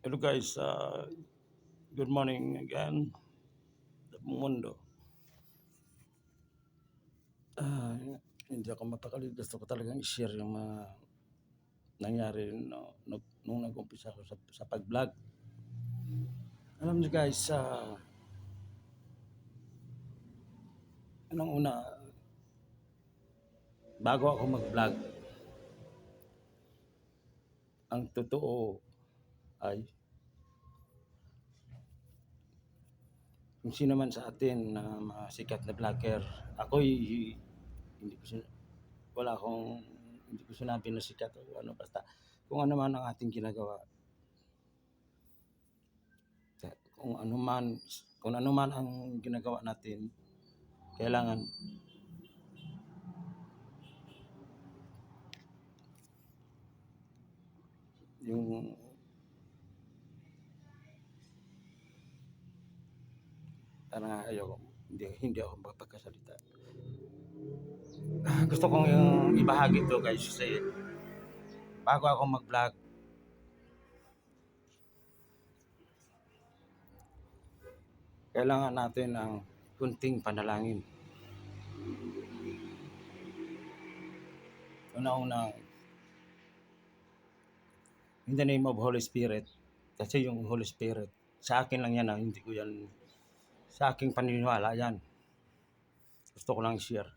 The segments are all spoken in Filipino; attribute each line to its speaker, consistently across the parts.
Speaker 1: Hello guys, good morning again, mundo. Ah, Hindi ako mapakali. Gusto ko talagang i-share yung mga nangyari nung nag-umpisa ako sa pag-vlog. Alam niyo guys, unang-una, bago ako mag-vlog, ang totoo ay kung sino man sa atin na mga sikat na vlogger, ako'y hindi ko wala akong hindi ko sinabi na sikat o ano, basta kung ano man ang ating ginagawa, kung ano man ang ginagawa natin, kailangan yung parang ayoko, hindi ako magpagkasalita. Gusto kong yung ibahagi to guys kasi bago ako mag-vlog, kailangan natin ang kunting panalangin. Una-una, in the name of Holy Spirit, kasi yung Holy Spirit, sa akin lang yan, hindi ko yan, sa aking paniniwala yan. Gusto ko lang i-share.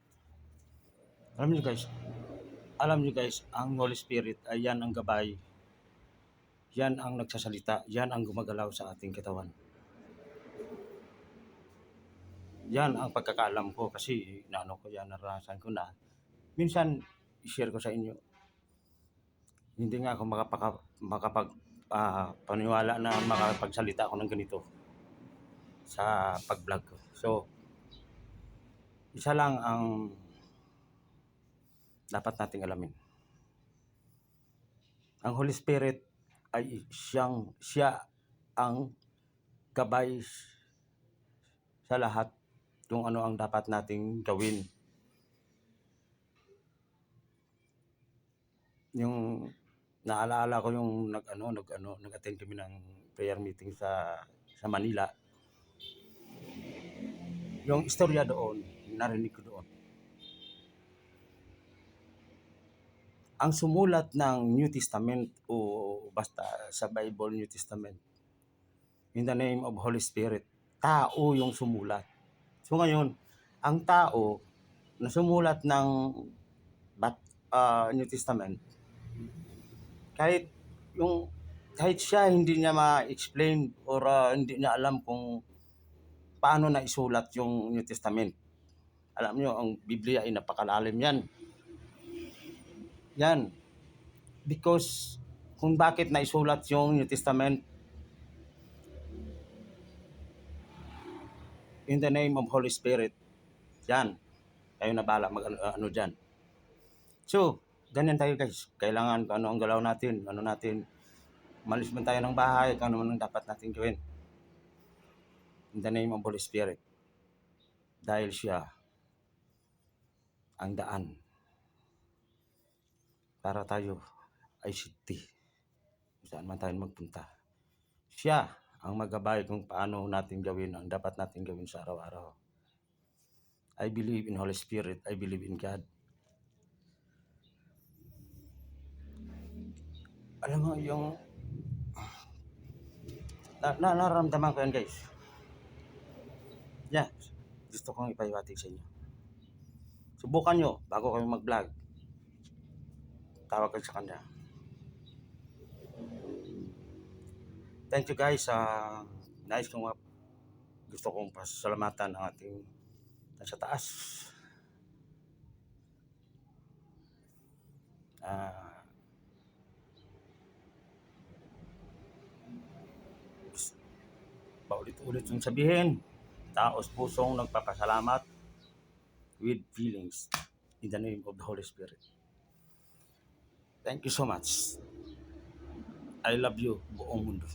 Speaker 1: Alam niyo guys, ang Holy Spirit ay yan ang gabay, yan ang nagsasalita, yan ang gumagalaw sa ating katawan. Yan ang pagkakaalam ko kasi naranasan ko na. Minsan, i-share ko sa inyo, hindi nga ako paniwala na makapagsalita ako ng ganito sa pag-vlog ko. So, isa lang ang dapat nating alamin. Ang Holy Spirit ay siya ang gabay sa lahat kung ano ang dapat nating gawin. Yung naalala ko yung nag-attend kami ng prayer meeting sa Manila. Yung istorya doon, narinig ko doon. Ang sumulat ng New Testament o basta sa Bible New Testament, in the name of Holy Spirit, tao yung sumulat. So ngayon, ang tao na sumulat ng New Testament, kahit siya hindi niya ma-explain or hindi niya alam kung paano na isulat yung New Testament. Alam niyo, ang Biblia ay napakalalim yan. Yan. Because kung bakit na isulat yung New Testament, in the name of Holy Spirit, yan. Kayo na bahala mag-ano dyan. So, ganyan tayo guys. Kailangan ano ang galaw natin, malis man tayo ng bahay, ano man ang dapat natin gawin. In the name of Holy Spirit. Dahil siya ang daan para tayo ay city. Saan man tayo magpunta. Siya ang magabay kung paano natin gawin ang dapat natin gawin sa araw-araw. I believe in Holy Spirit. I believe in God. Alam mo, yung nararamdaman ko yan guys. Yan. Gusto kong ipaiwatig sa inyo. Subukan nyo bago kayo mag-vlog. Tawag kayo sa kanya. Thank you guys. Nais kong gusto kong pasalamatan ang ating nasa taas. Paulit-ulit yung sabihin, taos pusong nagpapasalamat with feelings in the name of the Holy Spirit. Thank you so much. I love you, buong mundo.